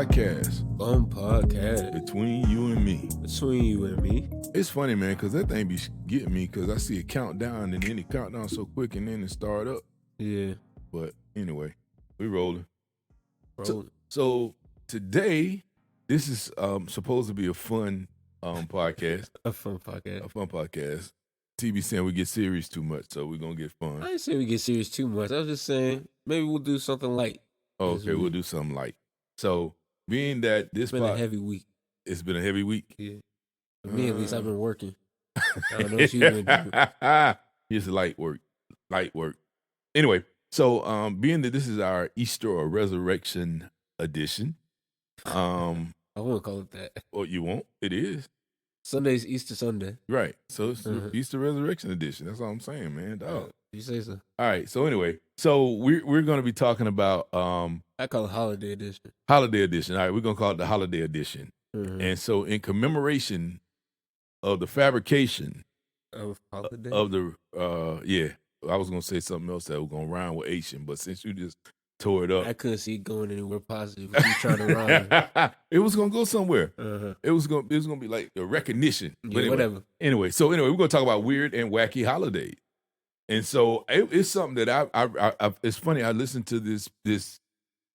podcast. Fun podcast. Between you and me. Between you and me. It's funny, man, because that thing be getting me because I see it count down and then it count down so quick and then it start up. Yeah. But anyway, we rolling. Rolling. So today, this is supposed to be a fun podcast. A fun podcast. A fun podcast. TB saying we get serious too much, so we're going to get fun. I didn't say we get serious too much. I was just saying maybe we'll do something light. Okay, we'll do something light. So being that this It's been a heavy week. It's been a heavy week. Yeah. For me, at least, I've been working. I don't know what you've been doing. It's light work. Light work. Anyway, so being that this is our Easter or Resurrection edition. I won't call it that. Well, you won't? It is. Sunday's Easter Sunday. Right. So it's Easter Resurrection edition. That's all I'm saying, man. Dog. You say so. All right. So anyway, we're going to be talking about I call it Holiday Edition. Holiday Edition. All right, we're going to call it the Holiday Edition. And so in commemoration of the fabrication of holiday? Of the I was going to say something else that was going to rhyme with Asian, but since you just tore it up. I couldn't see it going anywhere positive if you trying to rhyme. It was going to go somewhere. It was going to be like a recognition. Yeah, but anyway, whatever. Anyway, we're going to talk about weird and wacky holidays. And so it's something that I it's funny. I listen to this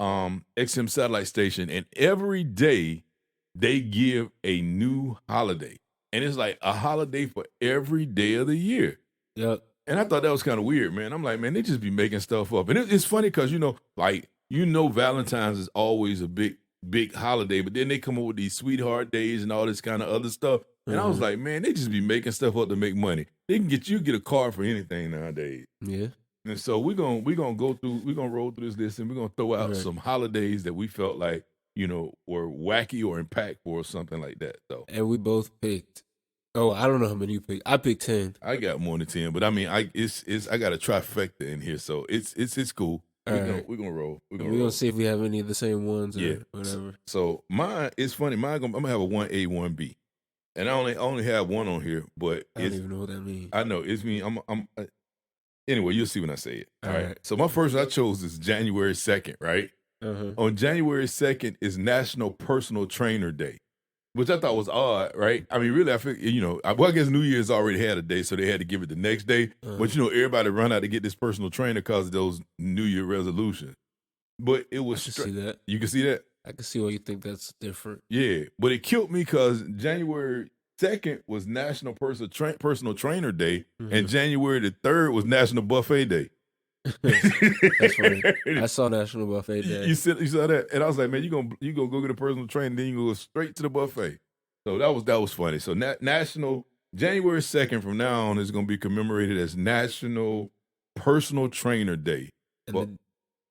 XM satellite station, and every day they give a new holiday, and it's like a holiday for every day of the year. Yep. And I thought that was kind of weird, man. I'm like, man, they just be making stuff up, and it's funny because Valentine's is always a big holiday, but then they come up with these sweetheart days and all this kind of other stuff. And I was like, man, they just be making stuff up to make money. They can get a card for anything nowadays. Yeah. And so we're gonna roll through this list, and we're gonna throw out some holidays that we felt like, were wacky or impactful or something like that. So, and we both picked. Oh, I don't know how many you picked. I picked 10. I got more than 10, but I mean, I got a trifecta in here, so it's cool. We're gonna roll. We're gonna see if we have any of the same ones or whatever. So mine, it's funny. I'm gonna have a 1A, 1B. And I only have one on here, but I don't even know what that means. I know it's me. Anyway, you'll see when I say it. All right. So my first one I chose is January 2nd, right? On January 2nd is National Personal Trainer Day, which I thought was odd, right? I mean, really, I feel, I guess New Year's already had a day, so they had to give it the next day. But everybody run out to get this personal trainer because of those New Year resolutions. But it was I can see that. You can see that? I can see why you think that's different. Yeah, but it killed me because January 2nd was National Personal Trainer Day, and January the 3rd was National Buffet Day. That's funny. I saw National Buffet Day. You saw that, and I was like, man, you gonna go get a personal trainer, then you go straight to the buffet. So that was funny. So National January 2nd from now on is gonna be commemorated as National Personal Trainer Day. Go ahead.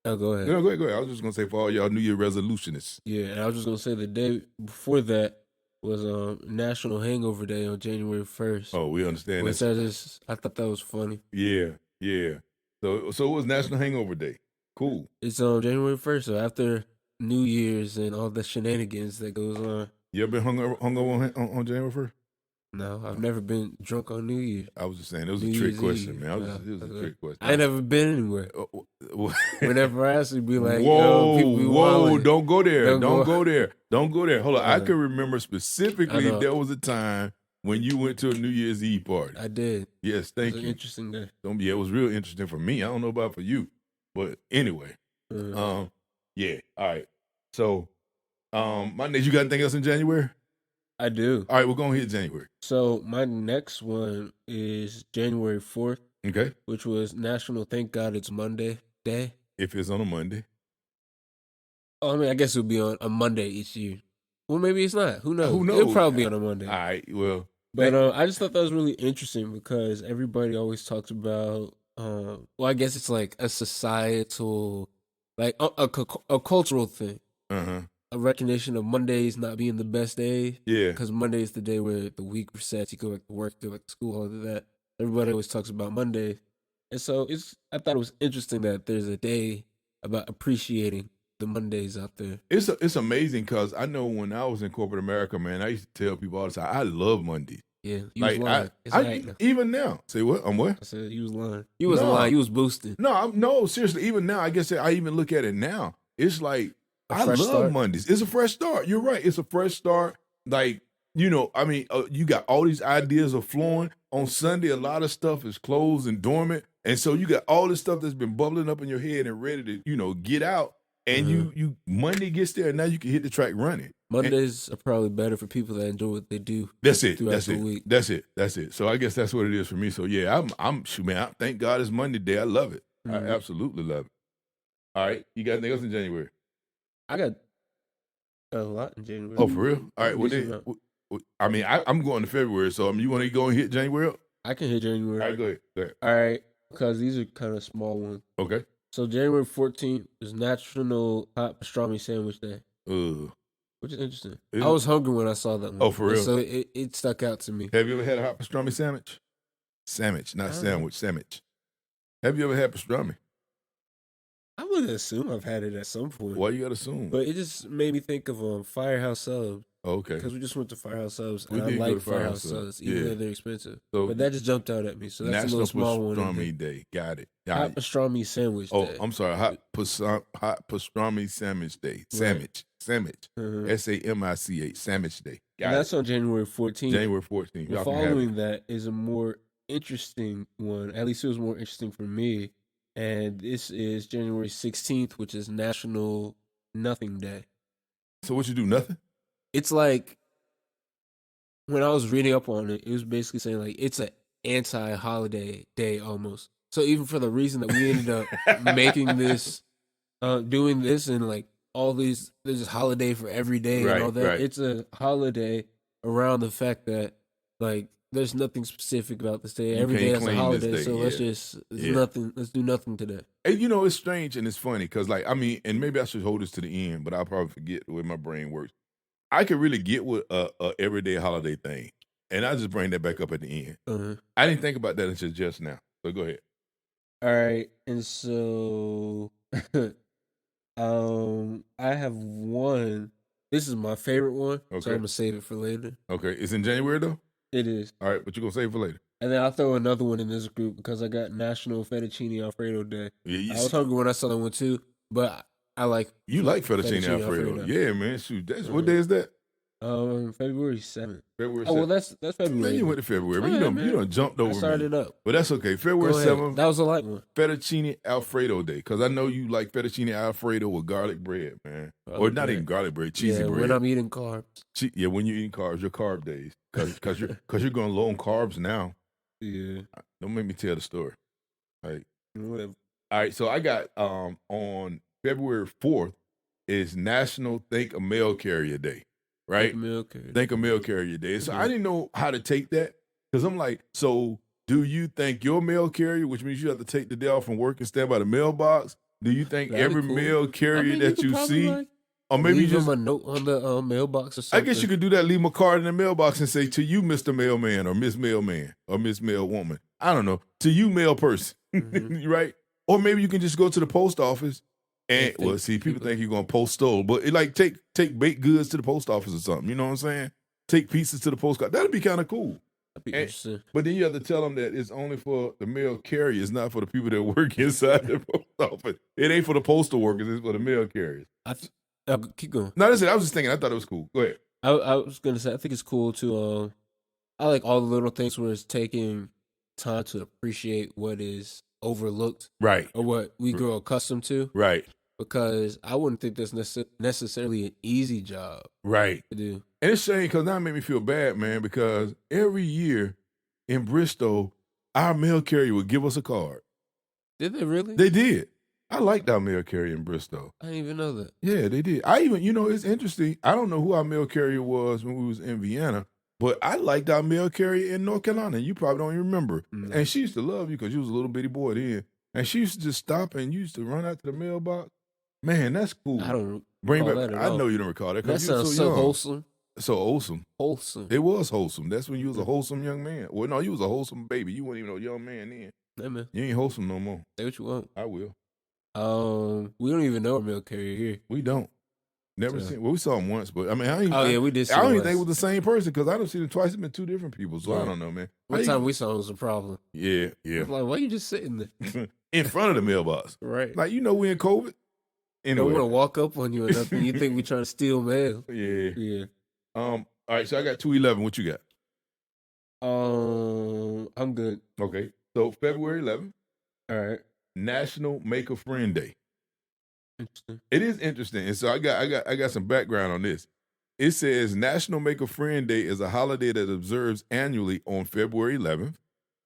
No, go ahead. I was just gonna say for all y'all New Year resolutionists. Yeah, and I was just gonna say the day before that was National Hangover Day on January 1st. Oh, we understand that. I thought that was funny. Yeah. So it was National Hangover Day. Cool. It's on January 1st, so after New Year's and all the shenanigans that goes on. You ever been hungover on January 1st? No, I've never been drunk on New Year's. I was just saying, it was a trick question, man. It was a trick question. I ain't never been anywhere. Whenever I ask, be like, whoa, don't go there. Don't go there. Hold on. I can remember specifically there was a time when you went to a New Year's Eve party. I did. Yes, thank you. It was an interesting day. Yeah, it was real interesting for me. I don't know about for you. But anyway. Yeah. All right. So, my next, you got anything else in January? I do. All right, we're going to hit January. So my next one is January 4th. Okay. Which was National Thank God It's Monday Day. If it's on a Monday. Oh, I mean, I guess it'll be on a Monday each year. Well, maybe it's not. Who knows? Who knows? It'll probably be on a Monday. All right, well. But I just thought that was really interesting because everybody always talks about, I guess it's like a societal, like a cultural thing. A recognition of Mondays not being the best day. Yeah. Because Monday is the day where the week resets. You go back to work, go back to school, all of that. Everybody always talks about Monday. And so I thought it was interesting that there's a day about appreciating the Mondays out there. It's amazing because I know when I was in corporate America, man, I used to tell people all the time, I love Mondays. Yeah, you was lying. Even now. Say what? I'm what? I said you was lying. You wasn't lying. You was boosting. No, seriously. Even now, I guess I even look at it now. It's like I love Mondays. It's a fresh start. You're right. It's a fresh start. Like, you got all these ideas are flowing. On Sunday, a lot of stuff is closed and dormant. And so you got all this stuff that's been bubbling up in your head and ready to, get out. And you Monday gets there, and now you can hit the track running. Mondays are probably better for people that enjoy what they do. That's it. That's it. So I guess that's what it is for me. So yeah, man. Thank God it's Monday day. I love it. I absolutely love it. All right, you got anything else in January? I got a lot in January. Oh, for real? All right. I'm going to February. So you want to go and hit January up? I can hit January. All right, go ahead. All right, because these are kind of small ones. Okay. So January 14th is National Hot Pastrami Sandwich Day. Which is interesting. I was hungry when I saw that one. Oh, for real? So it stuck out to me. Have you ever had a hot pastrami sandwich? Sandwich, not sandwich. Sandwich. Have you ever had pastrami? I would assume I've had it at some point. Why you gotta assume? But it just made me think of Firehouse Subs. Oh, okay. Because we just went to Firehouse Subs, and I like Firehouse Subs, even though they're expensive. So, but that just jumped out at me. So that's a little small one. National Pastrami Day. Got it. Hot pastrami sandwich day. Oh, I'm sorry. Hot pastrami sandwich day. Sandwich. Sandwich. SAMICH. Sandwich day. And that's on January 14th. January 14th. The following that is a more interesting one. At least it was more interesting for me. And this is January 16th, which is National Nothing Day. So what you do, nothing? It's like, when I was reading up on it, it was basically saying like it's an anti-holiday day almost. So even for the reason that we ended up making this, doing this and like all these, there's a holiday for every day and all that. Right. It's a holiday around the fact that like there's nothing specific about this day. Every day has a holiday, so let's just nothing. Let's do nothing today. And it's strange and it's funny because and maybe I should hold this to the end, but I'll probably forget the way my brain works. I could really get with a everyday holiday thing, and I just bring that back up at the end. I didn't think about that until just now. So go ahead. All right, and so I have one. This is my favorite one, so I'm gonna save it for later. Okay, it's in January though. It is. All right, but you're gonna save it for later. And then I'll throw another one in this group because I got National Fettuccine Alfredo Day. Yeah, I was hungry when I saw that one too, but I like fettuccine Alfredo. Yeah, man. Shoot, that's what day is that? February 7th. February 7th. Oh, well, that's February. Man, you went to February. But you done jumped over me. I started up. But that's okay. February 7th. That was a light one. Fettuccine Alfredo Day. Because I know you like fettuccine Alfredo with garlic bread, man. Or not even garlic bread, cheesy bread. When I'm eating carbs. When you're eating carbs, your carb days. Because you're going low on carbs now. Yeah. Don't make me tell the story. Like, whatever. All right, so I got on February 4th is National Thank a Mail Carrier Day, right? Thank a Mail Carrier Day. So I didn't know how to take that because I'm like, so do you thank your mail carrier, which means you have to take the day off from work and stand by the mailbox? Do you thank every mail carrier that you see? Or maybe leave them a note on the mailbox or something. I guess you could do that. Leave them a card in the mailbox and say, to you, Mr. Mailman or Miss Mailman or Miss Mailwoman. I don't know. To you, mail person. Right? Or maybe you can just go to the post office and, people think you're going to post stole. But take baked goods to the post office or something. You know what I'm saying? Take pizzas to the post office. That'd be kind of cool. That'd be interesting. But then you have to tell them that it's only for the mail carriers, not for the people that work inside the post office. It ain't for the postal workers. It's for the mail carriers. Keep going. No, that's it. I was just thinking. I thought it was cool. Go ahead. I was gonna say I think it's cool to. I like all the little things where it's taking time to appreciate what is overlooked, right, or what we grow accustomed to, right. Because I wouldn't think that's necessarily an easy job, right, to do. And it's shame because now it made me feel bad, man. Because every year in Bristol, our mail carrier would give us a card. Did they really? They did. I liked our mail carrier in Bristol. I didn't even know that. Yeah, they did. I even, it's interesting. I don't know who our mail carrier was when we was in Vienna, but I liked our mail carrier in North Carolina. You probably don't even remember. Mm-hmm. And she used to love you because you was a little bitty boy then. And she used to just stop and you used to run out to the mailbox. Man, that's cool. I don't bring back. I know you don't recall that. That sounds so wholesome. So wholesome. Wholesome. It was wholesome. That's when you was a wholesome young man. Well, no, you was a wholesome baby. You weren't even a young man then. Hey, man. You ain't wholesome no more. Say what you want. I will. We don't even know a mail carrier here. We don't. Never seen. Well, we saw him once, but I mean, we did. I don't even think it was the same person because I don't see them twice. It's been two different people, so I don't know, man. One time we saw him was a problem. Yeah. I was like, why are you just sitting there in front of the mailbox? Right. Like we in COVID, Don't want to walk up on you or nothing. You think we trying to steal mail? Yeah. All right. So I got 2/11. What you got? I'm good. Okay. So February 11th. All right. National Make a Friend Day. Interesting. It is interesting, and so I got some background on this. It says National Make a Friend Day is a holiday that observes annually on February 11th.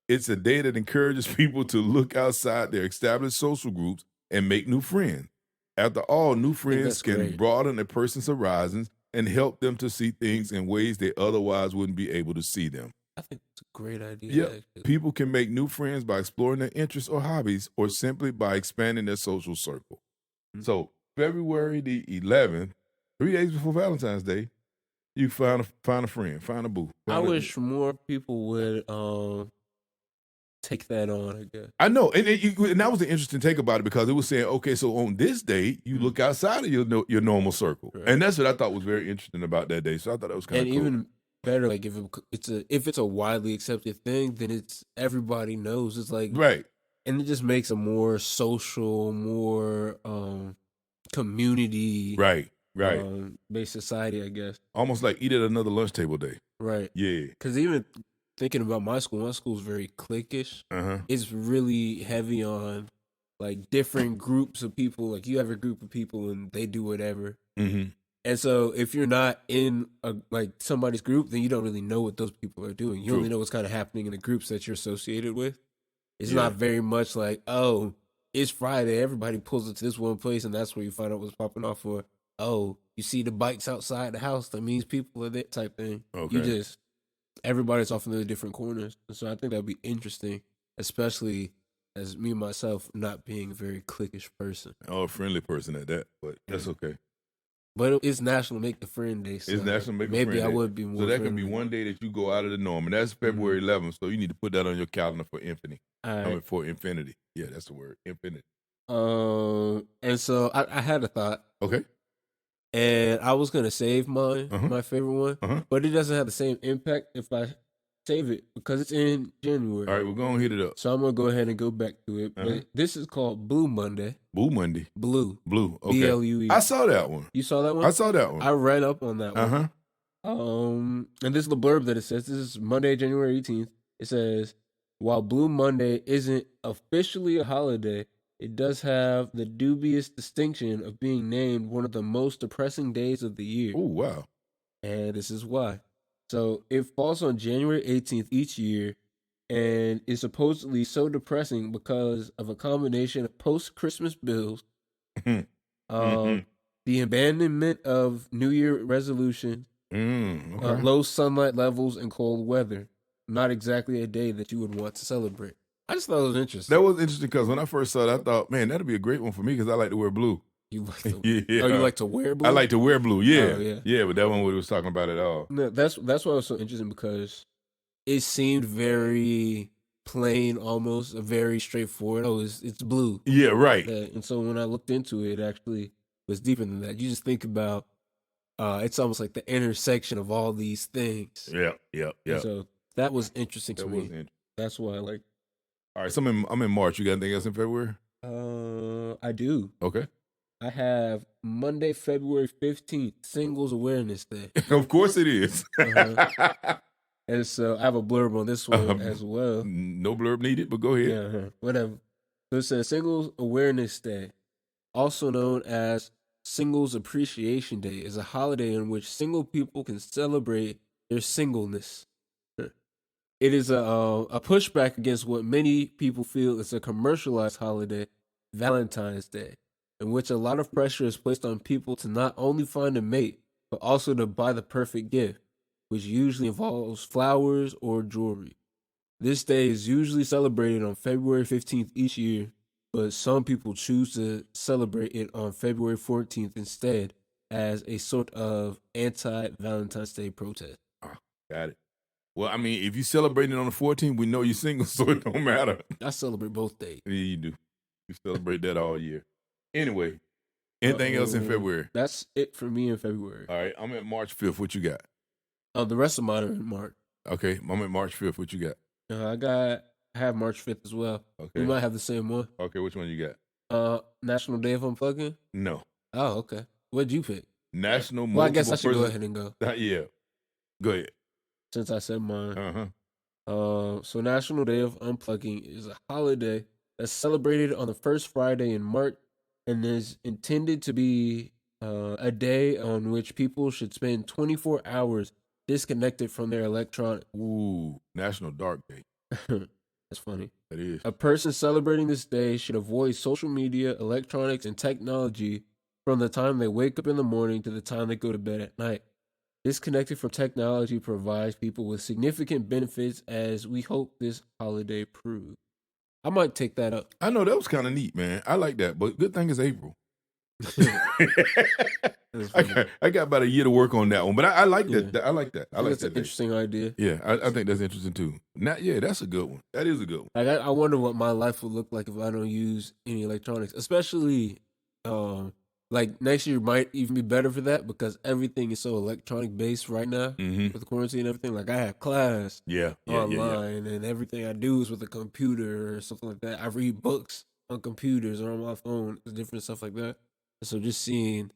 It's a day that encourages people to look outside their established social groups and make new friends. After all, new friends can broaden a person's horizons and help them to see things in ways they otherwise wouldn't be able to see them. I think it's a great idea. Yeah, people can make new friends by exploring their interests or hobbies or simply by expanding their social circle. Mm-hmm. So February the 11th, 3 days before Valentine's Day, you find a friend, find a boo. I wish more people would take that on, I guess. I know, and that was the interesting take about it because it was saying, okay, so on this day, you look outside of your normal circle, right. And that's what I thought was very interesting about that day. So I thought that was kind of cool. And even better, like if it's a widely accepted thing, then it's everybody knows. It's like right, and it just makes a more social, more community, right. based society, I guess. Almost like eat at another lunch table day. Right. Yeah. Because even thinking about my school's very cliquish. It's really heavy on like different groups of people. Like you have a group of people and they do whatever. Mm-hmm. And so if you're not in like somebody's group, then you don't really know what those people are doing. You only know what's kind of happening in the groups that you're associated with. It's not very much like, oh, it's Friday. Everybody pulls into this one place and that's where you find out what's popping off for. Oh, you see the bikes outside the house. That means people are there type thing. Okay. Everybody's off in the different corners. So I think that'd be interesting, especially as me myself not being a very cliquish person. Oh, a friendly person at that, but that's okay. But it's National Make a Friend Day. So it's National Make a Friend Day. Maybe I would be more So that friendly. could be one day that you go out of the norm, and that's February 11th. So you need to put that on your calendar for infinity. For infinity. Yeah, that's the word, infinity. And so I had a thought. Okay. And I was going to save mine, my favorite one, but it doesn't have the same impact if I save it because it's in January. All right, we're going to hit it up. So I'm going to go ahead and go back to it. But this is called Blue Monday. Blue Monday. Blue. Okay. BLUE. I saw that one. You saw that one? I saw that one. I read up on that one. And this is the blurb that it says. This is Monday, January 18th. It says, while Blue Monday isn't officially a holiday, it does have the dubious distinction of being named one of the most depressing days of the year. Oh, wow. And this is why. So it falls on January 18th each year and is supposedly so depressing because of a combination of post-Christmas bills, the abandonment of New Year resolutions, low sunlight levels, and cold weather. Not exactly a day that you would want to celebrate. I just thought it was interesting. That was interesting because when I first saw it, I thought, man, that'd be a great one for me because I like to wear blue. You like to, you like to wear blue? I like to wear blue, yeah. Yeah, but that one we was talking about at all. No, that's why it was so interesting because it seemed very plain, almost very straightforward. Oh, it's blue. Yeah, right. And so when I looked into it, it actually was deeper than that. You just think about it's almost like the intersection of all these things. Yeah. So that was interesting to me. That's why I like. All right, so I'm in March. You got anything else in February? I do. Okay. I have Monday, February 15th, Singles Awareness Day. Of course it is. And so I have a blurb on this one as well. No blurb needed, but go ahead. Yeah, whatever. So it says Singles Awareness Day, also known as Singles Appreciation Day, is a holiday in which single people can celebrate their singleness. It is a pushback against what many people feel is a commercialized holiday, Valentine's Day, in which a lot of pressure is placed on people to not only find a mate, but also to buy the perfect gift, which usually involves flowers or jewelry. This day is usually celebrated on February 15th each year, but some people choose to celebrate it on February 14th instead as a sort of anti-Valentine's Day protest. Got it. Well, I mean, if you celebrate it on the 14th, we know you're single, so it don't matter. I celebrate both days. Yeah, you do. You celebrate that all year. Anyway, anything else in February? That's it for me in February. All right, I'm at March 5th. What you got? The rest of mine are in March. Okay, I'm at March 5th. What you got? I have March 5th as well. Okay. We might have the same one. Okay, which one you got? National Day of Unplugging? No. Oh, okay. What'd you pick? National Well, I guess multiple I should go person. ahead and go Yeah, go ahead. since I said mine. Uh-huh. So National Day of Unplugging is a holiday that's celebrated on the first Friday in March and is intended to be a day on which people should spend 24 hours disconnected from their electronic. Ooh, National Dark Day. That's funny. That is. A person celebrating this day should avoid social media, electronics, and technology from the time they wake up in the morning to the time they go to bed at night. Disconnected from technology provides people with significant benefits, as we hope this holiday proves. I might take that up. I know that was kind of neat, man. I like that, but good thing it's April. I got about a year to work on that one, but I like that. I like that. I like that's that. An interesting idea. Yeah, I think that's interesting too. Yeah, that's a good one. That is a good one. Like I wonder what my life would look like if I don't use any electronics, especially like next year might even be better for that because everything is so electronic based right now with the quarantine and everything. Like I have class online and everything I do is with a computer or something like that. I read books on computers or on my phone, different stuff like that. So just seeing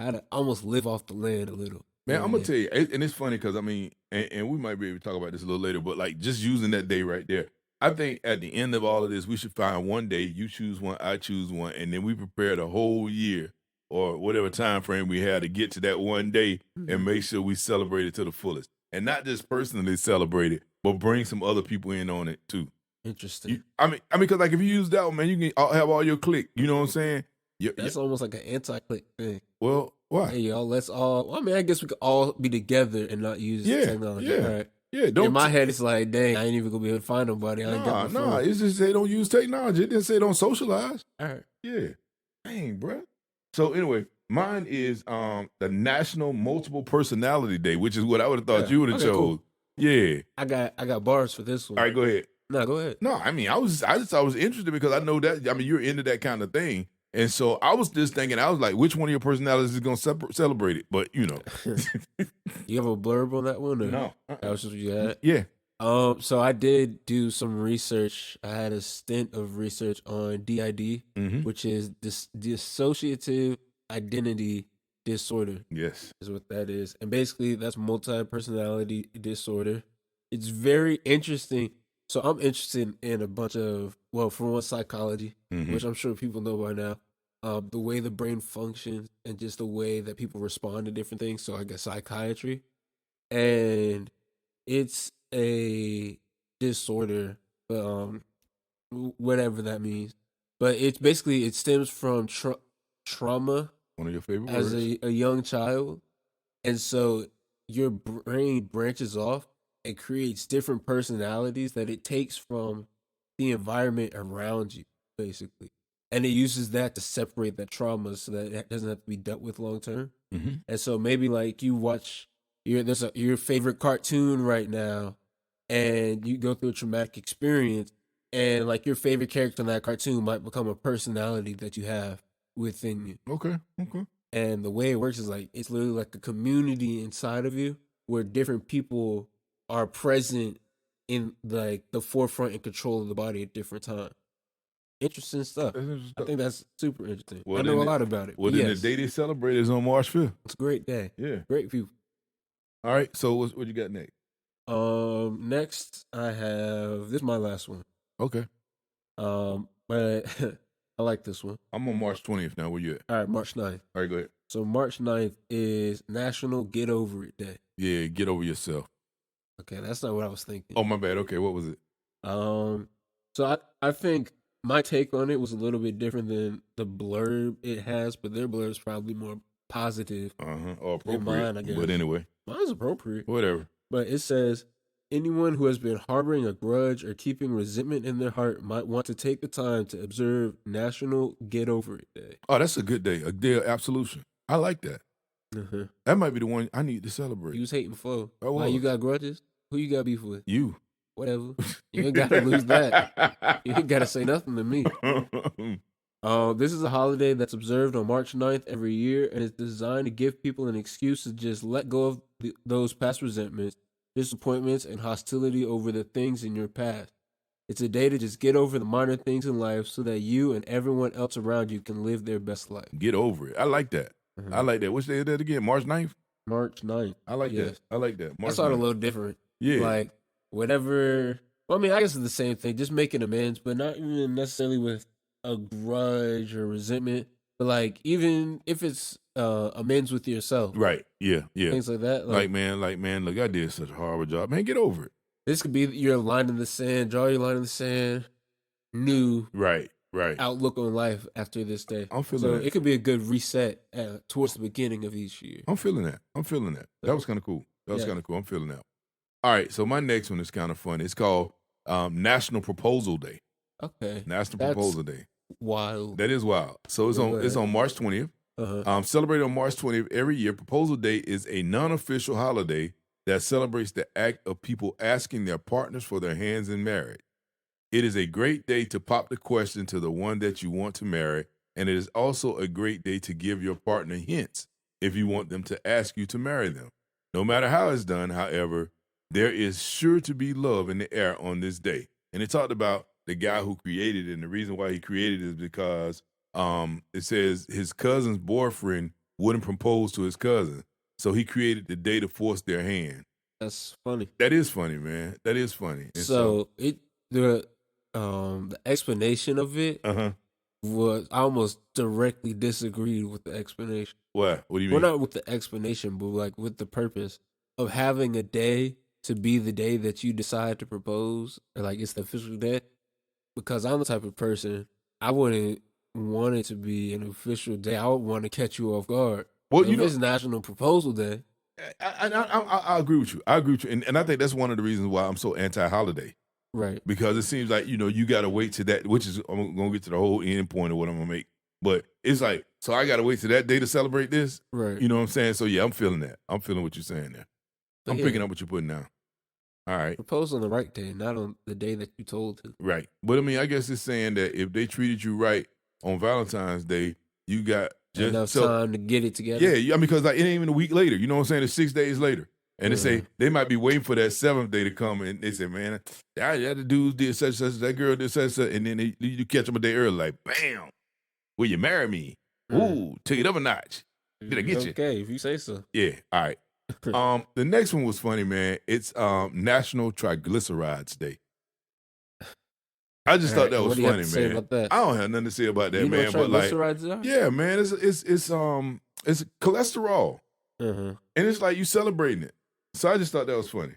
how to almost live off the land a little. Man, I'm gonna tell you, and it's funny because I mean, and we might be able to talk about this a little later, but like just using that day right there, I think at the end of all of this, we should find one day. You choose one, I choose one, and then we prepare the whole year or whatever time frame we have to get to that one day and make sure we celebrate it to the fullest, and not just personally celebrate it, but bring some other people in on it too. Interesting. I mean, because like if you use that one, man, you can have all your clique. You know what I'm saying? That's almost like an anti-click thing. Well, why? Hey, y'all, let's all. I mean, I guess we could all be together and not use technology. Yeah, all right. Yeah. In my head, it's like, dang, I ain't even gonna be able to find nobody. I ain't got my phone. It's just they don't use technology. It didn't say don't socialize. All right. Yeah. Dang, bro. So anyway, mine is the National Multiple Personality Day, which is what I would have thought you would have chose. Cool. Yeah. I got bars for this one. All right, go ahead. No, go ahead. No, I mean, I just thought I was interested because I know that. I mean, you're into that kind of thing. And so I was just thinking, I was like, which one of your personalities is going to celebrate it? But, you know. You have a blurb on that one? Or? No. That was just what you had? Yeah. So I did do some research. I had a stint of research on DID, which is dissociative identity disorder. Yes. Is what that is. And basically, that's multi-personality disorder. It's very interesting. So I'm interested in a bunch of, well, for one, psychology, which I'm sure people know by now, the way the brain functions and just the way that people respond to different things. So I guess psychiatry. And it's a disorder, whatever that means. But it's basically, it stems from trauma. One of your favorite as words. a young child. And so your brain branches off and creates different personalities that it takes from the environment around you, basically. And it uses that to separate that trauma so that it doesn't have to be dealt with long term. And so maybe like you watch your favorite cartoon right now and you go through a traumatic experience and like your favorite character in that cartoon might become a personality that you have within you. Okay. And the way it works is like it's literally like a community inside of you where different people are present in like the forefront and control of the body at different times. Interesting stuff. I think that's super interesting. Well, I know a lot about it. Well, then the day they celebrate is on March 5th. It's a great day. Yeah. Great people. All right. So what you got next? Next I have, this is my last one. Okay. But I like this one. I'm on March 20th now. Where you at? All right, March 9th. All right, go ahead. So March 9th is National Get Over It Day. Yeah, get over yourself. Okay, that's not what I was thinking. Oh, my bad. Okay, what was it? So I think my take on it was a little bit different than the blurb it has, but their blurb is probably more positive. Or appropriate. Than mine, I guess. But anyway. Mine's appropriate. Whatever. But it says, anyone who has been harboring a grudge or keeping resentment in their heart might want to take the time to observe National Get Over It Day. Oh, that's a good day. A day of absolution. I like that. That might be the one I need to celebrate. You was hating for. Oh, why you got grudges? Who you got beef with? You. Whatever. You ain't got to lose that. You ain't got to say nothing to me. This is a holiday that's observed on March 9th every year, and it's designed to give people an excuse to just let go of those past resentments, disappointments, and hostility over the things in your past. It's a day to just get over the minor things in life so that you and everyone else around you can live their best life. Get over it. I like that. I like that. Which day is that again? March 9th? March 9th. I like that. I like that. March 9th. A little different. Yeah. Like, whatever. Well, I mean, I guess it's the same thing. Just making amends, but not even necessarily with a grudge or resentment. But, like, even if it's amends with yourself. Right. Yeah. Yeah. Things like that. Like, man, look, I did such a horrible job. Man, get over it. This could be your line in the sand. Draw your line in the sand. New right outlook on life after this day. I'm feeling that. It could be a good reset towards the beginning of each year. I'm feeling that. That was kind of cool. I'm feeling that. All right, so my next one is kind of fun. It's called National Proposal Day. Okay. National Proposal Day. Wild. That is wild. So it's on March 20th. Celebrated on March 20th every year. Proposal Day is a non-official holiday that celebrates the act of people asking their partners for their hands in marriage. It is a great day to pop the question to the one that you want to marry, and it is also a great day to give your partner hints if you want them to ask you to marry them. No matter how it's done, however, there is sure to be love in the air on this day. And it talked about the guy who created it, and the reason why he created it is because it says his cousin's boyfriend wouldn't propose to his cousin, so he created the day to force their hand. That's funny. That is funny, man. That is funny. And the explanation of it was I almost directly disagreed with the explanation. What? What do you mean? Well, not with the explanation, but like with the purpose of having a day to be the day that you decide to propose, or like it's the official day. Because I'm the type of person, I wouldn't want it to be an official day. I would want to catch you off guard. Well, so it's National Proposal Day. I agree with you. And I think that's one of the reasons why I'm so anti-holiday. Right. Because it seems like, you got to wait to that, which is, I'm going to get to the whole end point of what I'm going to make. But it's like, so I got to wait to that day to celebrate this? Right. You know what I'm saying? So, yeah, I'm feeling that. I'm feeling what you're saying there. I'm picking up what you're putting down. All right. Propose on the right day, not on the day that you told to. Right. But, I mean, I guess it's saying that if they treated you right on Valentine's Day, you got just enough time to get it together. Yeah, I mean, because like, it ain't even a week later. You know what I'm saying? It's 6 days later. And they say they might be waiting for that 7th day to come, and they say, man, the dude did such, that girl did such, and then you catch them a day early, like, bam, will you marry me? Ooh, take it up a notch. Did I get you? Okay, if you say so. Yeah, all right. The next one was funny, man. It's National Triglycerides Day. I just thought that was funny, man. About that? I don't have nothing to say about that, man. But like, yeah, man, it's cholesterol, and it's like you celebrating it. So I just thought that was funny.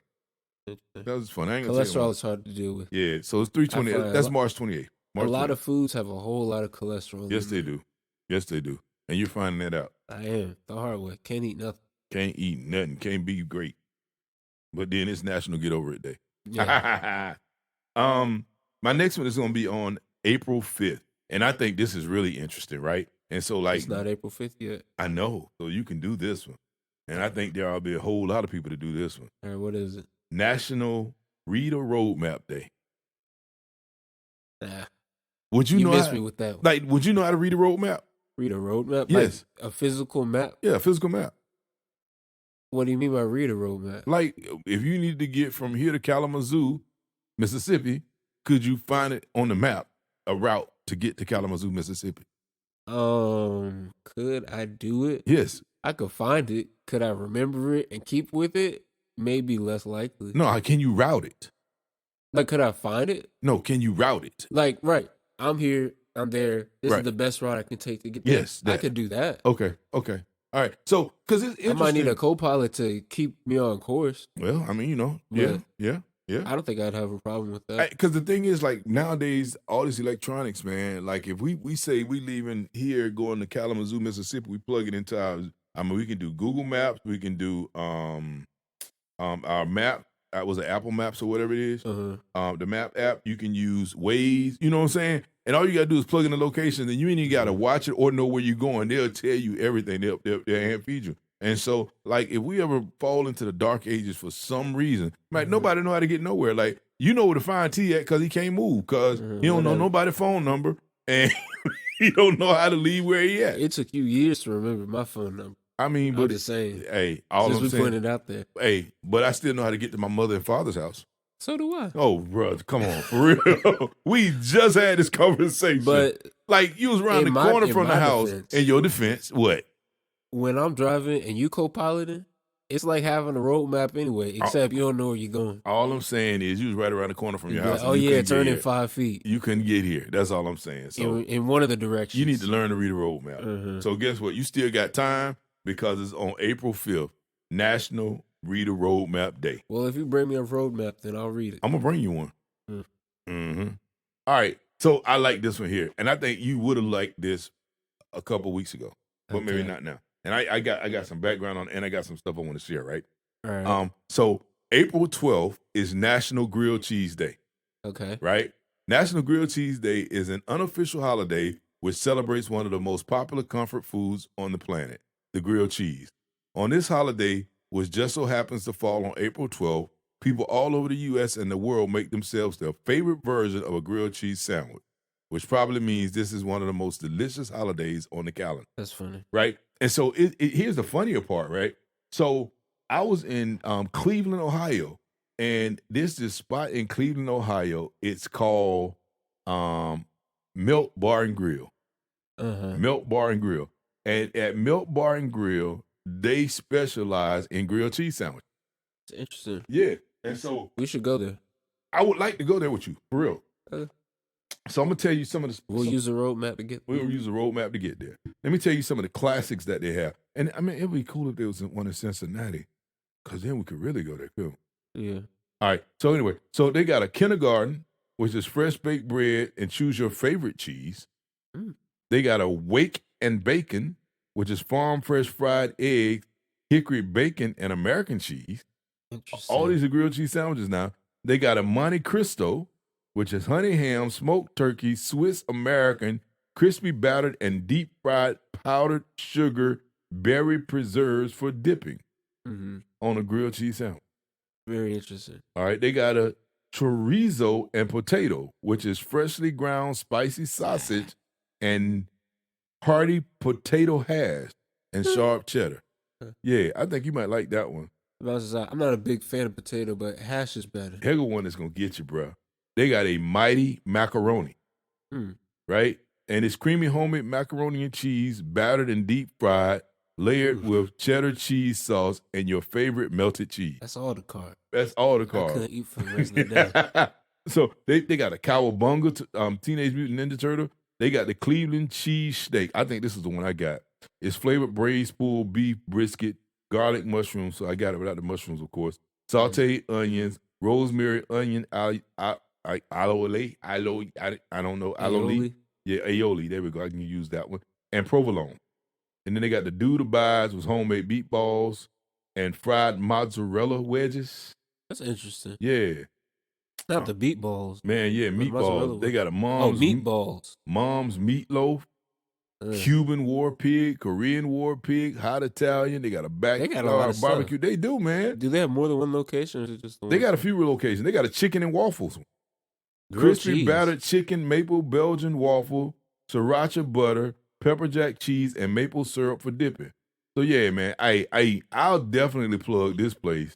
That was funny. I ain't gonna cholesterol is hard to deal with. Yeah, so it's 3/28. That's March 28th. A lot of foods have a whole lot of cholesterol. Yes, they do. Yes, they do. And you're finding that out. I am the hard way. Can't eat nothing. Can't eat nothing. Can't be great. But then it's National Get Over It Day. Yeah. My next one is going to be on April 5th, and I think this is really interesting, right? And so, like, it's not April 5th yet. I know. So you can do this one. And I think there will be a whole lot of people to do this one. All right, what is it? National Read a Roadmap Day. Nah. Would you know missed me with that one. Like, would you know how to read a roadmap? Read a roadmap? Yes. Like a physical map? Yeah, a physical map. What do you mean by read a roadmap? Like, if you need to get from here to Kalamazoo, Mississippi, could you find it on the map, a route to get to Kalamazoo, Mississippi? Could I do it? Yes. I could find it. Could I remember it and keep with it? Maybe less likely. No, can you route it? Like, could I find it? No, can you route it? Like, right. I'm here. I'm there. This is the best route I can take to get there. Yes. I could do that. Okay. All right. So, because it's interesting. I might need a co-pilot to keep me on course. Well, I mean, yeah. I don't think I'd have a problem with that. Because the thing is, like, nowadays, all this electronics, man, like, if we say we leaving here going to Kalamazoo, Mississippi, we plug it into we can do Google Maps, we can do our map. Was it Apple Maps or whatever it is? The map app, you can use Waze, you know what I'm saying? And all you got to do is plug in the location, and you ain't even got to watch it or know where you're going. They'll tell you everything. They'll hand feed you. And so, like, if we ever fall into the dark ages for some reason, like, nobody know how to get nowhere. Like, you know where to find T at because he can't move because he don't know nobody's phone number, and he don't know how to leave where he at. It took you years to remember my phone number. I mean, but just saying. Hey, all I'm saying, we pointed out there. Hey, but I still know how to get to my mother and father's house. So do I. Oh, bro, come on, for real. We just had this conversation. But like you was around the corner from the house. In your defense, what? When I'm driving and you co-piloting, it's like having a roadmap anyway, except you don't know where you're going. All I'm saying is you was right around the corner from your house. Like, oh yeah, turn in 5 feet. You couldn't get here. That's all I'm saying. So in one of the directions. You need to learn to read a roadmap. So guess what? You still got time because it's on April 5th, National Read a Roadmap Day. Well, if you bring me a roadmap, then I'll read it. I'm going to bring you one. All right. So I like this one here. And I think you would have liked this a couple weeks ago, but maybe not now. And I got some background on, and I got some stuff I want to share, right? All right. So April 12th is National Grilled Cheese Day. Okay. Right? National Grilled Cheese Day is an unofficial holiday which celebrates one of the most popular comfort foods on the planet, the grilled cheese. On this holiday, which just so happens to fall on April 12th, people all over the U.S. and the world make themselves their favorite version of a grilled cheese sandwich, which probably means this is one of the most delicious holidays on the calendar. That's funny. Right? And so here's the funnier part, right? So I was in Cleveland, Ohio, and there's this spot in Cleveland, Ohio. It's called Milk Bar and Grill. Milk Bar and Grill. And at Milk Bar and Grill, they specialize in grilled cheese sandwiches. It's interesting. Yeah. And so we should go there. I would like to go there with you, for real. So I'm gonna tell you some of the. We'll use a roadmap to get there. We'll use a roadmap to get there. Let me tell you some of the classics that they have. And I mean, it'd be cool if there was one in Cincinnati, because then we could really go there too. Yeah. All right. So anyway, so they got a kindergarten, which is fresh baked bread and choose your favorite cheese. They got a wake and bacon, which is farm fresh fried eggs, hickory bacon, and American cheese. Interesting. All these are grilled cheese sandwiches now. They got a Monte Cristo, which is honey ham, smoked turkey, Swiss American, crispy battered and deep fried powdered sugar berry preserves for dipping on a grilled cheese sandwich. Very interesting. All right, they got a chorizo and potato, which is freshly ground spicy sausage and hearty potato hash and sharp cheddar. Yeah, I think you might like that one. I'm not a big fan of potato, but hash is better. Here's one that's going to get you, bro. They got a mighty macaroni, right? And it's creamy homemade macaroni and cheese, battered and deep fried, layered with cheddar cheese sauce and your favorite melted cheese. That's all the carbs. That's all the carbs. I couldn't eat for the rest of the day. So they got a cowabunga, Teenage Mutant Ninja Turtle. They got the Cleveland cheese steak. I think this is the one I got. It's flavored braised pulled beef brisket, garlic mushrooms. So I got it without the mushrooms, of course. Sauteed onions, rosemary, onion, aioli. I don't know. Aioli. Yeah, aioli. There we go. I can use that one. And provolone. And then they got the do-to-buys with homemade meatballs and fried mozzarella wedges. That's interesting. Yeah. Not the meatballs. Man, yeah, meatballs. They got a mom's meatballs. Mom's meatloaf, Cuban war pig, Korean war pig, hot Italian. They got a backyard barbecue. They do, man. Do they have more than one location, or is it just the one? They got a few locations. They got a chicken and waffles. Crispy battered chicken, maple Belgian waffle, sriracha butter, pepper jack cheese, and maple syrup for dipping. So yeah, man, I'll definitely plug this place.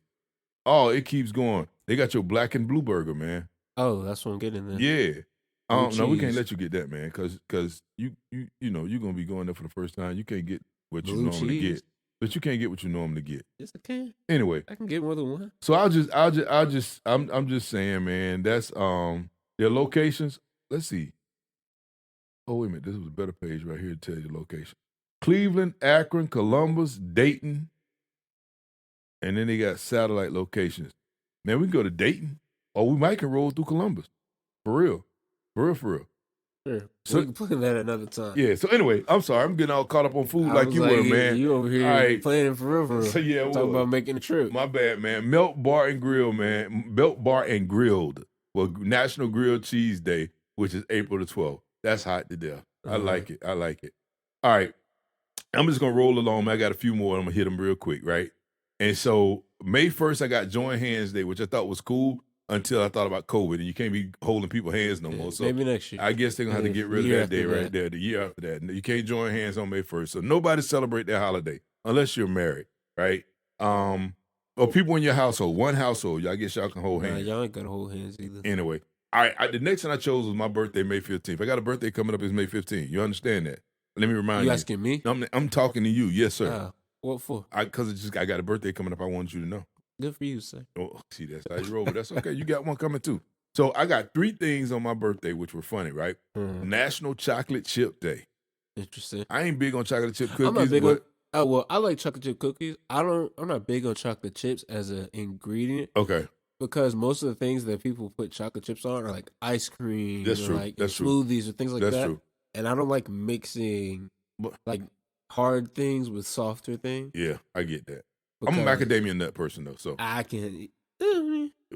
Oh, it keeps going. They got your black and blue burger, man. Oh, that's what I'm getting there. Yeah. No, we can't let you get that, man, because you know you're gonna be going there for the first time. You can't get what you normally get, but you can't get what you normally get. Yes, I can. Anyway, I can get more than one. So I'm just saying, man. That's their locations. Let's see. Oh wait a minute, this was a better page right here to tell you the location: Cleveland, Akron, Columbus, Dayton, and then they got satellite locations. Man, we can go to Dayton, or we might can roll through Columbus. For real. Sure. So we can play that another time. Yeah. So anyway, I'm sorry. I'm getting all caught up on food like you were, man. You over here playing for real. So yeah, talking about making a trip. My bad, man. Milk Bar and Grill, man. Milk Bar and Grilled. Well, National Grilled Cheese Day, which is April the 12th. That's hot to death. I like it. All right. I'm just gonna roll along. I got a few more. I'm gonna hit them real quick, right? And so May 1st, I got Join Hands Day, which I thought was cool until I thought about COVID, and you can't be holding people's hands no more. So maybe next year. I guess they're going to have to get rid of that day right there, the year after that. You can't join hands on May 1st. So nobody celebrate that holiday unless you're married, right? Or people in your household, one household. I guess y'all can hold hands. Y'all ain't got to hold hands either. Anyway, all right. The next one I chose was my birthday, May 15th. I got a birthday coming up. It's May 15th. You understand that? Let me remind you. You asking me? I'm talking to you. Yes, sir. What for? Because I got a birthday coming up. I want you to know. Good for you, sir. Oh, see, that's how you roll. But that's okay. You got one coming too. So I got 3 things on my birthday, which were funny, right? National Chocolate Chip Day. Interesting. I ain't big on chocolate chip cookies. I'm not big on. Oh well, I like chocolate chip cookies. I'm not big on chocolate chips as an ingredient. Okay. Because most of the things that people put chocolate chips on are like ice cream, that's true. like that's smoothies or things like that's that. True. And I don't like mixing like hard things with softer things. Yeah, I get that. I'm a macadamia nut person though, so I can.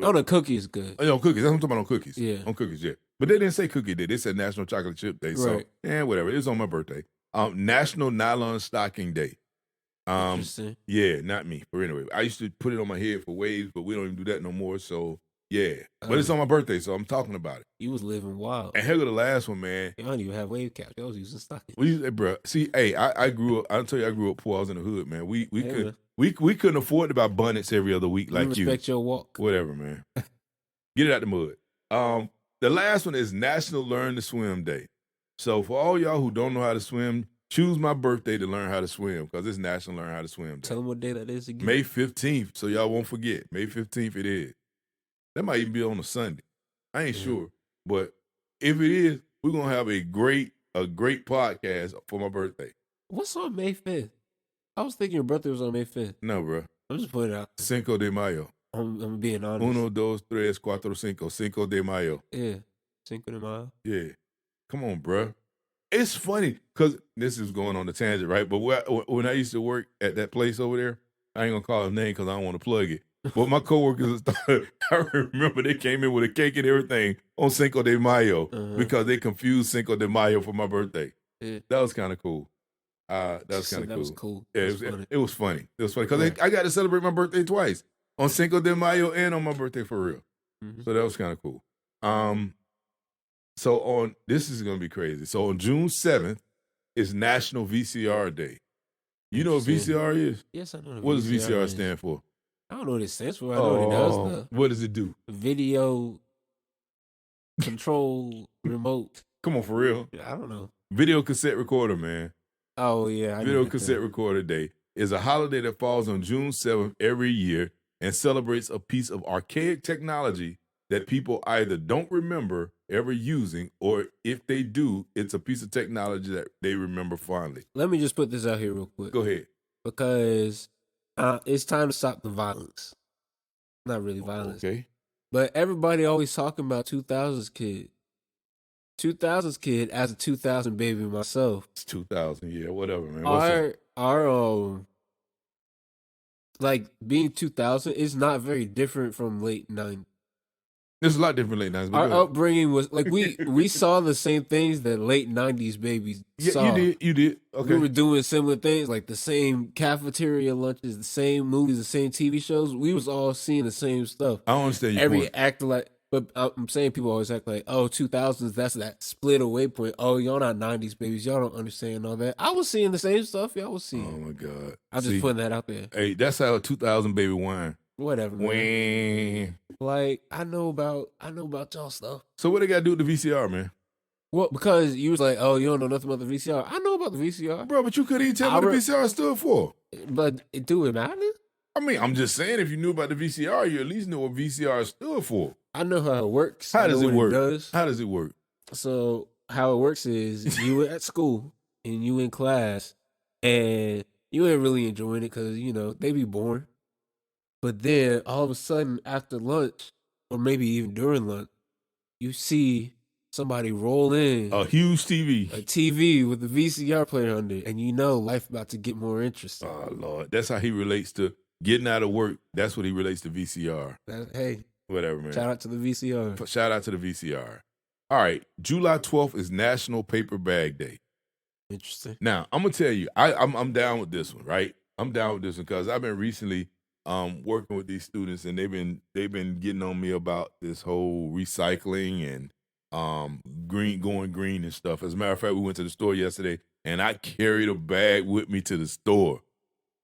Oh, the cookie is good. Oh, cookies. That's what I'm talking about on cookies. Yeah, on cookies. Yeah, but they didn't say cookie day. They said National Chocolate Chip Day. So whatever. It was on my birthday. National Nylon Stocking Day. Interesting. Yeah, not me. But anyway, I used to put it on my head for waves, but we don't even do that no more. So yeah, but it's on my birthday, so I'm talking about it. You was living wild. And here go the last one, man. I don't even have wave caps. I was using stockings. Bro. See, hey, I grew up. I'll tell you, I grew up poor. I was in the hood, man. We couldn't afford to buy bonnets every other week like you. Respect your walk. Whatever, man. Get it out the mud. The last one is National Learn to Swim Day. So for all y'all who don't know how to swim, choose my birthday to learn how to swim because it's National Learn How to Swim Day. Tell them what day that is again. May 15th, so y'all won't forget. May 15th it is. That might even be on a Sunday. I ain't sure. But if it is, we're going to have a great podcast for my birthday. What's on May 5th? I was thinking your birthday was on May 5th. No, bro. I'm just putting it out. Cinco de Mayo. I'm being honest. 1, 2, 3, 4, 5. Cinco de Mayo. Yeah. Cinco de Mayo. Yeah. Come on, bro. It's funny because this is going on the tangent, right? But when I used to work at that place over there, I ain't going to call his name because I don't want to plug it. But my coworkers, I remember they came in with a cake and everything on Cinco de Mayo because they confused Cinco de Mayo for my birthday. Yeah. That was kind of cool. That was kind of cool. That was cool. Yeah, it was funny. It was funny because I got to celebrate my birthday twice, on Cinco de Mayo and on my birthday for real. So that was kind of cool. So this is going to be crazy. So on June 7th is National VCR Day. You know what VCR is? Yes, I know what does VCR stand for? I don't know what it stands for. I know what it does, though. What does it do? Video control remote. Come on, for real. I don't know. Video cassette recorder, man. Oh, yeah. Video cassette recorder day is a holiday that falls on June 7th every year and celebrates a piece of archaic technology that people either don't remember ever using, or if they do, it's a piece of technology that they remember fondly. Let me just put this out here real quick. Go ahead. Because it's time to stop the violence. Not really violence. Okay. But everybody always talking about 2000s kid. 2000s kid as a 2000 baby myself. It's 2000, yeah, whatever, man. Our like being 2000 is not very different from late 90s. There's a lot different late 90s. Our upbringing was like we saw the same things that late 90s babies saw. You did. Okay. We were doing similar things, like the same cafeteria lunches, the same movies, the same TV shows. We was all seeing the same stuff. I don't understand your point. Act like, but I'm saying people always act like, oh, 2000s, that's that split away point. Oh, y'all not 90s babies. Y'all don't understand all that. I was seeing the same stuff y'all was seeing. Oh, my God. I'm just putting that out there. Hey, that's how a 2000 baby whine. Whatever, man. Like, I know about y'all stuff. So what they got to do with the VCR, man? Well, because you was like, oh, you don't know nothing about the VCR. I know about the VCR. Bro, but you couldn't even tell me what the VCR stood for. But do it matter? I mean, I'm just saying, if you knew about the VCR, you at least know what VCR stood for. I know how it works. How does it work? How does it work? So how it works is you at school and you in class and you ain't really enjoying it because, you know, they be boring. But then all of a sudden after lunch, or maybe even during lunch, you see somebody roll in a huge TV. A TV with a VCR player under it, and you know life about to get more interesting. Oh, Lord. That's how he relates to getting out of work. That's what he relates to VCR. Hey. Whatever, man. Shout out to the VCR. Shout out to the VCR. All right. July 12th is National Paper Bag Day. Interesting. Now, I'm going to tell you, I'm down with this one, right? I'm down with this one because I've been recently working with these students, and they've been getting on me about this whole recycling and going green and stuff. As a matter of fact, we went to the store yesterday, and I carried a bag with me to the store.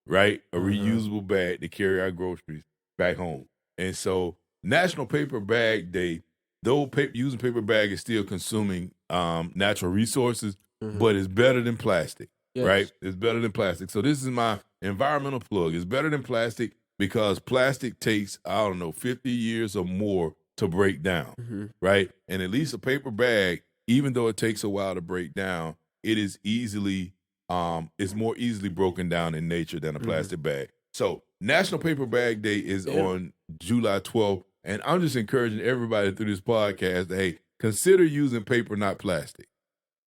right? A reusable bag to carry our groceries back home. And so National Paper Bag Day, though using paper bag is still consuming natural resources, but it's better than plastic, right? It's better than plastic. So this is my environmental plug. It's better than plastic because plastic takes, 50 years or more to break down, right? And at least a paper bag, even though it takes a while to break down, it is it's more easily broken down in nature than a plastic bag. So National Paper Bag Day is on July 12th. And I'm just encouraging everybody through this podcast that, hey, consider using paper, not plastic.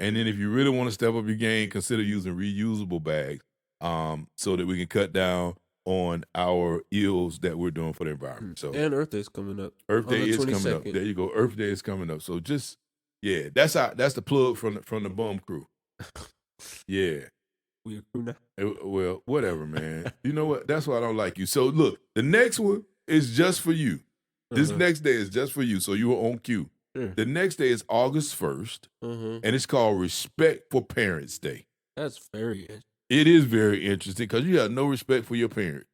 And then if you really want to step up your game, consider using reusable bags so that we can cut down on our ills that we're doing for the environment. So, and Earth Day is coming up. Earth Day is coming up. There you go. Earth Day is coming up. So that's the plug from the bum crew. Yeah. We a crew now? Well, whatever, man. You know what? That's why I don't like you. So look, the next one is just for you. This next day is just for you, so you are on cue. Sure. The next day is August 1st, and it's called Respect for Parents Day. That's very interesting. It is very interesting because you have no respect for your parents.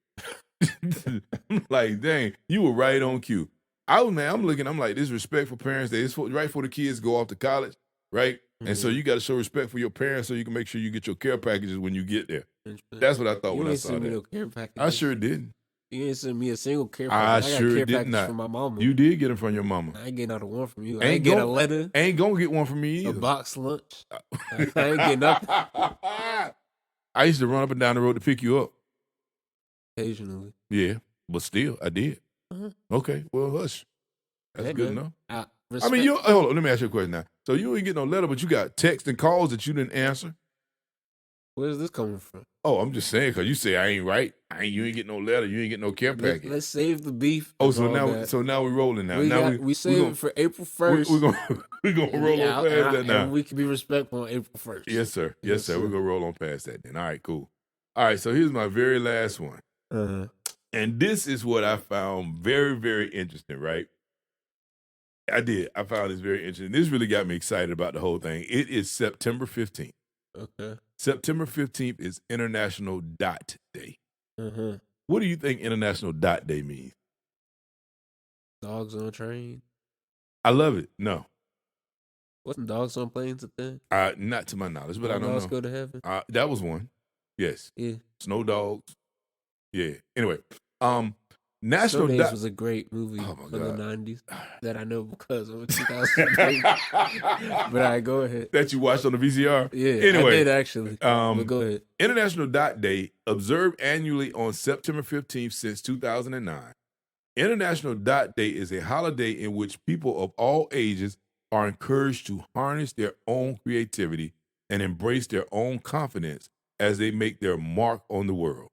Like, dang, you were right on cue. I'm like, this Respect for Parents Day. It's right for the kids go off to college, right? And so you got to show respect for your parents so you can make sure you get your care packages when you get there. That's what I thought when I saw that. No care packages. I sure didn't. You didn't send me a single care package. I sure did not. From my mama. You did get them from your mama. I ain't getting out of one from you. I ain't get a letter. Ain't gonna get one from me either. A box lunch. I ain't getting nothing. I used to run up and down the road to pick you up. Occasionally. Yeah, but still, I did. Okay, well, hush. That's good enough. I mean, hold on, let me ask you a question now. So you ain't get no letter, but you got text and calls that you didn't answer? Where's this coming from? Oh, I'm just saying, because you say I ain't right. You ain't get no letter. You ain't get no care package. Let's save the beef. Oh, so now we're rolling now. We saved it for April 1st. We're gonna roll on past that now. And we can be respectful on April 1st. Yes, sir. Yes, sir. We're gonna roll on past that then. All right, cool. All right, so here's my very last one. And this is what I found very, very interesting, right? I found this very interesting. This really got me excited about the whole thing. It is September 15th. Okay. September 15th is International Dot Day. What do you think International Dot Day means? Dogs on a train. I love it. No. Wasn't dogs on planes a thing? Not to my knowledge, but I don't know. Dogs go to heaven? That was one. Yes. Yeah. Snow Dogs. Yeah. Anyway, National Days was a great movie from the 90s that I know because of 2000. But I go ahead. That you watched on the VCR? Yeah, anyway, I did actually. But go ahead. International Dot Day, observed annually on September 15th since 2009. International Dot Day is a holiday in which people of all ages are encouraged to harness their own creativity and embrace their own confidence as they make their mark on the world.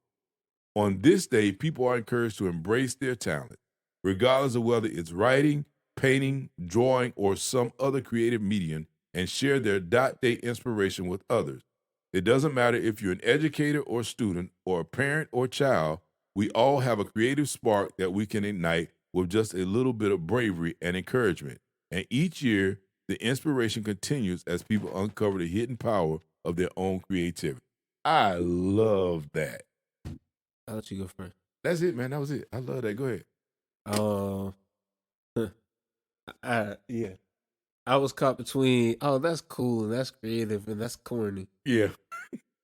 On this day, people are encouraged to embrace their talent, regardless of whether it's writing, painting, drawing, or some other creative medium, and share their Dot Day inspiration with others. It doesn't matter if you're an educator or student or a parent or child, we all have a creative spark that we can ignite with just a little bit of bravery and encouragement. And each year, the inspiration continues as people uncover the hidden power of their own creativity. I love that. I'll let you go first. That's it, man. That was it. I love that. Go ahead. Yeah. I was caught between, that's cool and that's creative and that's corny. Yeah.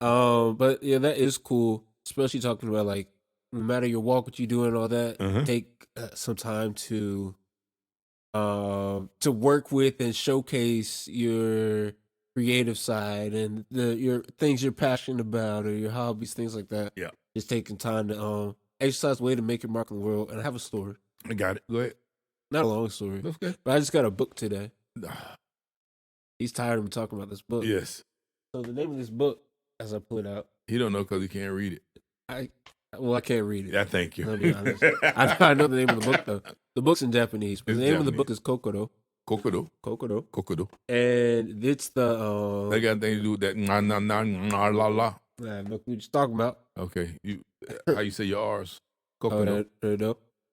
But yeah, that is cool. Especially talking about like, no matter your walk, what you do and all that, take some time to work with and showcase your creative side and your things you're passionate about or your hobbies, things like that. Yeah. Just taking time to exercise way to make your mark in the world. And I have a story. I got it. Go ahead. Not a long story. Okay. But I just got a book today. He's tired of me talking about this book. Yes. So the name of this book, as I pull it out. He don't know because he can't read it. I can't read it. Yeah, thank you. I know the name of the book though. The book's in Japanese, but the name of the book is Kokoro. Kokoro. And it's the they got nothing to do with that la la. I have no clue what you're talking about. Okay. How you say your R's? Kokoro.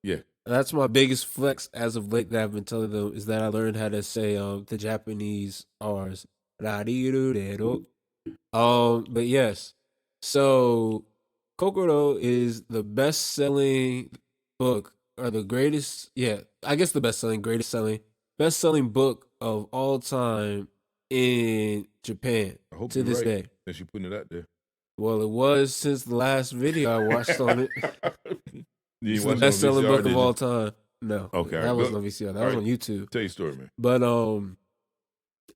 Yeah. That's my biggest flex as of late that I've been telling them is that I learned how to say the Japanese R's. But yes. So Kokoro is the best-selling book, or the greatest, I guess the best-selling book of all time in Japan I hope to you're this right. day. Since you're putting it out there. Well, it was since the last video I watched on it. You It's the best-selling book of all time. No, okay, that wasn't on VCR. That was on YouTube. Tell your story, man. But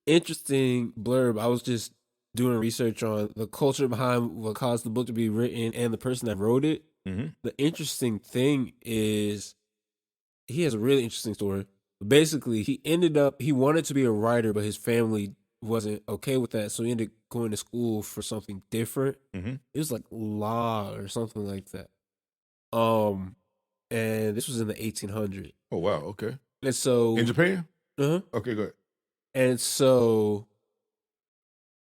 interesting blurb. I was just doing research on the culture behind what caused the book to be written and the person that wrote it. Mm-hmm. The interesting thing is he has a really interesting story. Basically, he wanted to be a writer, but his family wasn't okay with that, so he ended up going to school for something different. Mm-hmm. It was like law or something like that. And this was in the 1800s. Oh wow, okay. And so in Japan? Uh-huh. Okay, go ahead. And so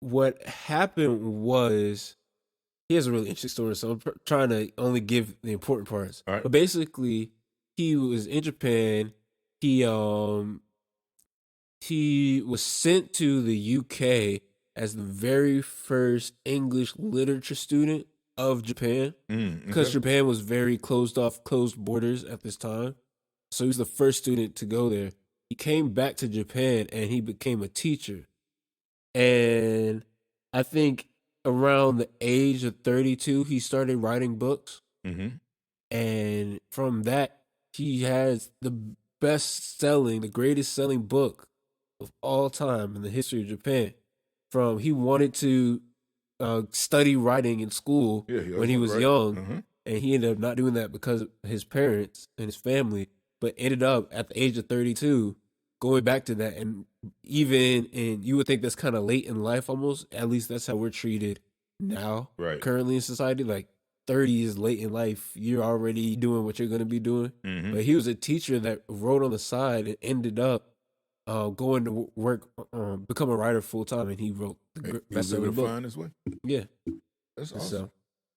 what happened was, he has a really interesting story, so I'm trying to only give the important parts. All right. But basically, he was in Japan. He was sent to the UK as the very first English literature student of Japan, because Japan was very closed borders at this time. So he was the first student to go there. He came back to Japan and he became a teacher. And I think around the age of 32, he started writing books. Mm-hmm. And from that, he has the greatest selling book of all time in the history of Japan. He wanted to study writing in school when he was young, and he ended up not doing that because of his parents and his family, but ended up at the age of 32 going back to that. And you would think that's kind of late in life almost. At least that's how we're treated now, currently in society. Like 30 is late in life. You're already doing what you're going to be doing. Mm-hmm. But he was a teacher that wrote on the side and ended up going to work, become a writer full time, and he wrote the best-selling book. Find his way. Yeah, that's awesome. So,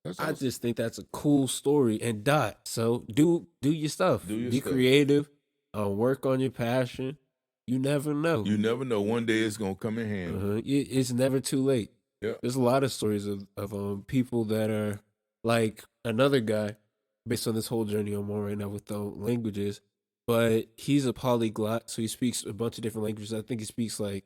that's awesome. I just think that's a cool story. And so do your stuff. Be creative. Work on your passion. You never know. You never know. One day it's gonna come in handy. It's never too late. Yeah. There's a lot of stories of people that are like another guy, based on this whole journey I'm on right now with the languages. But he's a polyglot, so he speaks a bunch of different languages. I think he speaks like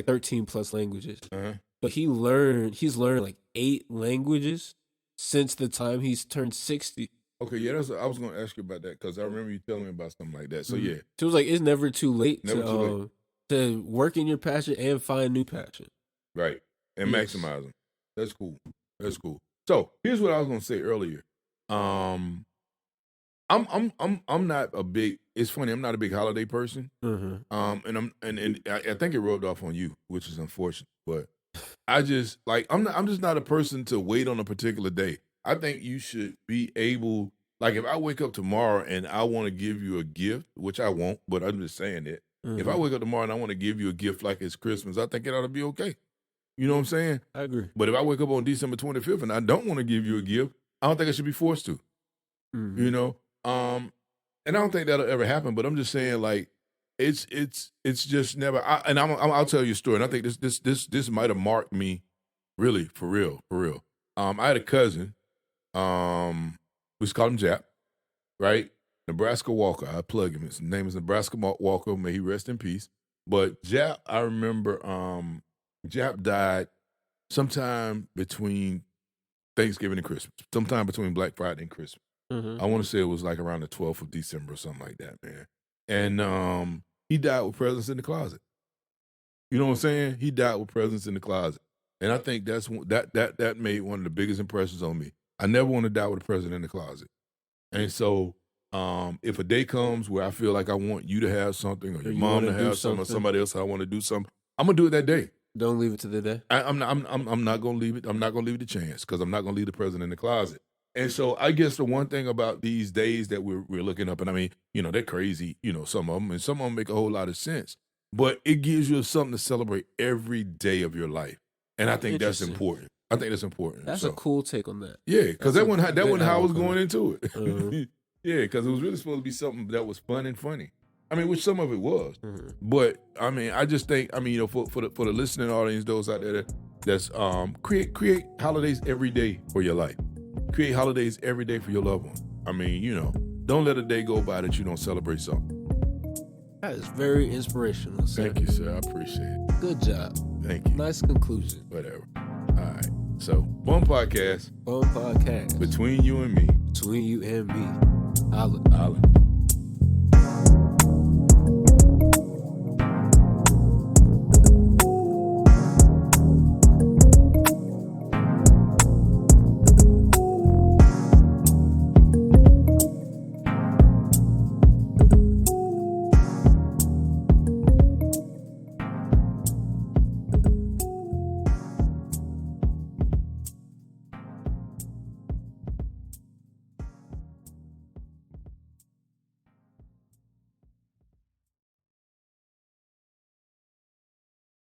13 plus languages. Uh-huh. But he's learned like 8 languages since the time he's turned 60. Okay, yeah, I was going to ask you about that because I remember you telling me about something like that. So yeah, so it was like it's never too late to work in your passion and find new passion. Right, and maximize them. That's cool. That's cool. So here's what I was going to say earlier. I'm not a big. It's funny. I'm not a big holiday person. Mm-hmm. And I think it rubbed off on you, which is unfortunate. But I just I'm just not a person to wait on a particular day. I think you should be able. Like if I wake up tomorrow and I want to give you a gift, which I won't, but I'm just saying it. Mm-hmm. If I wake up tomorrow and I want to give you a gift like it's Christmas, I think it ought to be okay. You know what I'm saying? I agree. But if I wake up on December 25th and I don't want to give you a gift, I don't think I should be forced to. Mm-hmm. You know. And I don't think that'll ever happen, but I'm just saying, like, it's just never. I'll tell you a story, and I think this might have marked me, really, for real. I had a cousin, we used to call him Jap, right? Nebraska Walker. I plug him. His name is Nebraska Walker. May he rest in peace. But Jap, I remember, Jap died sometime between Thanksgiving and Christmas, sometime between Black Friday and Christmas. Mm-hmm. I want to say it was like around the 12th of December or something like that, man. And he died with presents in the closet. You know what I'm saying? He died with presents in the closet. And I think that made one of the biggest impressions on me. I never want to die with a present in the closet. And so if a day comes where I feel like I want you to have something, or your mom to have something, or somebody else I want to do something, I'm gonna do it that day. Don't leave it to the day. I'm not gonna leave it. I'm not gonna leave it to chance, because I'm not gonna leave the present in the closet. And so I guess the one thing about these days that we're looking up, and I mean, they're crazy, some of them, and some of them make a whole lot of sense, but it gives you something to celebrate every day of your life. And I think that's important. That's a cool take on that. Yeah, because that wasn't how I was going into it. Uh-huh. Yeah, because it was really supposed to be something that was fun and funny. I mean, which some of it was. Mm-hmm. But I mean, I just think, for the listening audience, those out there that's create holidays every day for your life. Create holidays every day for your loved one. I mean, don't let a day go by that you don't celebrate something. That is very inspirational, sir. Thank you, sir. I appreciate it. Good job. Thank you. Nice conclusion. Whatever. All right. So, Bum Podcast. Bum Podcast. Between you and me. Between you and me. Holla.